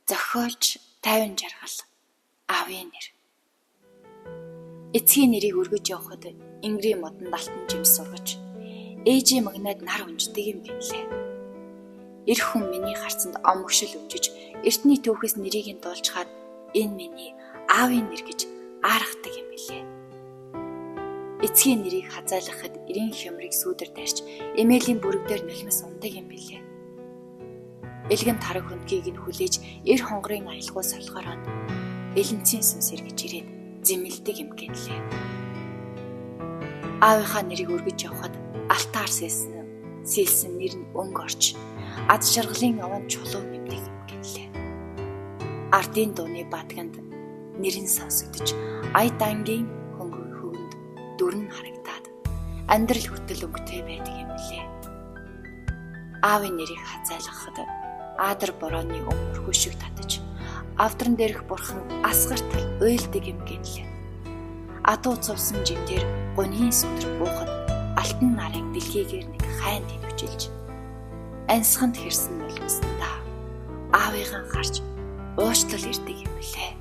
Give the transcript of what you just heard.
Зохиолч тайван жаргал аавын нэр. Эцгийн нэрийг өргөж явахад Ингрийн модонд алтан жимс сургаж ээжийн магнад нар унждаг юм бинлээ. Эр хүн миний харцанд омгшил унжиж эртний түүхээс нэрийг нь дуулжгаад энэ миний аавын нэр гэж аарахдаг юм билээ. Эцгийн нэрийг хазайлгахад эрийн хямрыг сүүдэр дайрч эмээлийн бүрэг дээр нулимс ундаг юм билээ. Элгэн тараг хөндгийг нь хүлээж эр хонгорын аялгуу солихороод элэнцийн сүнс эргэж ирээд зэмэлдэг юм гэлээ. Аавынхаа нэрийг өргөж явахад алтаар сэлсэн нэр нь өнгө орч ад жаргалын аван чулуу нэмдэг юм гэлээ. Ардын дууны бадганд нэр нь сонсогдож ая дангийн хөнгөнд дүрн харагдаад амьдрал хөтөл өнгөтэй байдаг юм билээ. Аавын нэрийг хазайлгахад аадар борооны өмнөр хөшиг татаж авдран дээрх бурхан асгартал уйлдаг юм гэлээ. Адуу цувсан жимдэр гунийн сүтэр буухад алтан нарыг дэлхийгээр нэг хайн тэнвчилж ансханд хэрсэн нулимсандаа аавыгаа гарч уушлал ирдэг юм билээ.